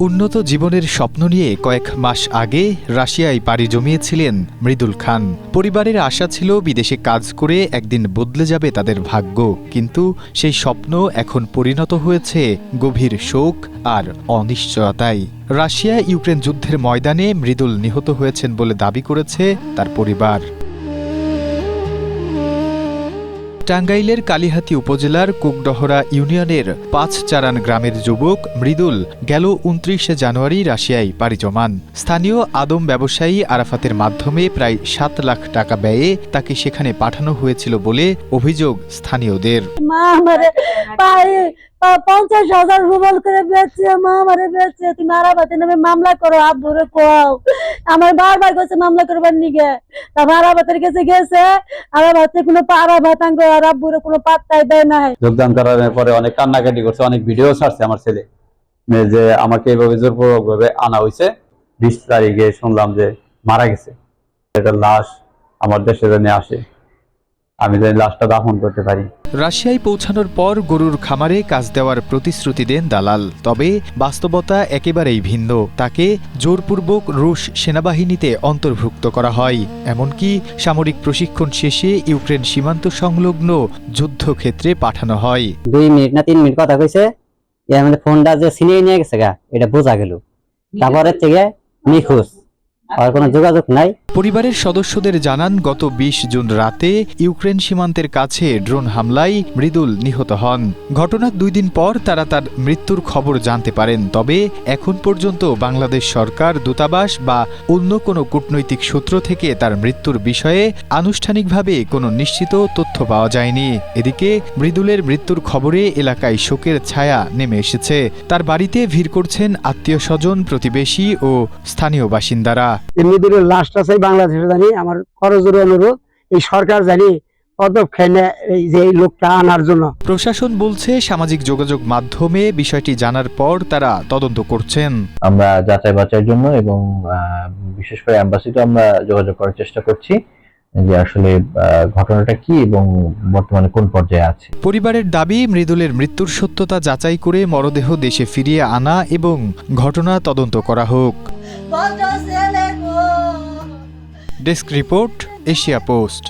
উন্নত জীবনের স্বপ্ন নিয়ে কয়েক মাস আগে রাশিয়ায় পাড়ি জমিয়েছিলেন মৃদুল খান। পরিবারের আশা ছিল বিদেশে কাজ করে একদিন বদলে যাবে তাদের ভাগ্য, কিন্তু সেই স্বপ্ন এখন পরিণত হয়েছে গভীর শোক আর অনিশ্চয়তায়। রাশিয়া ইউক্রেন যুদ্ধের ময়দানে মৃদুল নিহত হয়েছেন বলে দাবি করেছে তার পরিবার। টাঙ্গাইলের কালিহাতী উপজেলার কুকডহরা ইউনিয়নের ৫ চারান গ্রামের যুবক মৃদুল গেল ২৯ জানুয়ারি রাশিয়ায় পাড়ি জমান। স্থানীয় আদম ব্যবসায়ী আরাফাতের মাধ্যমে প্রায় ৭ লাখ টাকা ব্যয়ে তাকে সেখানে পাঠানো হয়েছিল বলে অভিযোগ স্থানীয়দের। ৫০,০০০ রুবল করে বেচছে, মা আমারে বেচছে, তুমি আরাফাতের নামে মামলা করো, আব্বুরে কও। আমার বারবার কাছে মামলা করবার নিগে, তারপর আরাফাতের কাছে গেছে, আরাফাতে কোনো আরাফাতাঙ্গ আর আব্বুরে কোনো পাত্তাই দেয় না। যোগদান করার পরে অনেক কান্নাকাটি করছে, অনেক ভিডিও ছাড়ছে আমার ছেলে, যে আমাকে এইভাবে জোরপূর্বক ভাবে আনা হয়েছে। ২০ তারিখে শুনলাম যে মারা গেছে। এটা লাশ আমার দেশে নিয়ে আসে, আমি যেন লাশটা দাফন করতে পারি। রাশিয়ায় পৌঁছানোর পর গরুর খামারে কাজ দেওয়ার প্রতিশ্রুতি দেন দালাল, তবে বাস্তবতা একেবারেই ভিন্ন। তাকে জোরপূর্বক রুশ সেনাবাহিনীতে অন্তর্ভুক্ত করা হয়, এমনকি সামরিক প্রশিক্ষণ শেষে ইউক্রেন সীমান্ত সংলগ্ন যুদ্ধক্ষেত্রে পাঠানো হয়। ২ মিনিট না ৩ মিনিট কথা কইছে, এর মধ্যে ফোনটা যে ছিনিয়ে নিয়ে গেছে গা, এটা বোঝা গেল। তারপরে থেকে নিখোঁজ, আর কোনো যোগাযোগ নাই। পরিবারের সদস্যদের জানান, গত ২০ জুন রাতে ইউক্রেন সীমান্তের কাছে ড্রোন হামলায় মৃদুল নিহত হন। ঘটনার ২ দিন পর তারা তার মৃত্যুর খবর জানতে পারেন, তবে এখন পর্যন্ত বাংলাদেশ সরকার, দূতাবাস বা অন্য কোনো কূটনৈতিক সূত্র থেকে তার মৃত্যুর বিষয়ে আনুষ্ঠানিকভাবে কোনো নিশ্চিত তথ্য পাওয়া যায়নি। এদিকে মৃদুলের মৃত্যুর খবরে এলাকায় শোকের ছায়া নেমে এসেছে। তার বাড়িতে ভিড় করছেন আত্মীয় স্বজন, প্রতিবেশী ও স্থানীয় বাসিন্দারা। মৃদুলের লাশটা চাই বাংলাদেশে, জানি আমার করজোরে অনুরোধ এই সরকার জানি পদক্ষেপ নেয় এই যে এই লোকটা আনার জন্য। প্রশাসন বলছে সামাজিক যোগাযোগ মাধ্যমে বিষয়টি জানার পর তারা তদন্ত করছেন। আমরা যাচাই বাছাইয়ের জন্য এবং বিশেষ করে অ্যাম্বাসিতে আমরা যোগাযোগ করার চেষ্টা করছি যে আসলে ঘটনাটা কি এবং বর্তমানে কোন পর্যায়ে আছে। পরিবারের দাবি, মৃদুলের মৃত্যুর সত্যতা যাচাই করে মরদেহ দেশে ফিরিয়ে আনা এবং ঘটনা তদন্ত করা হোক। Desk report, Asia post.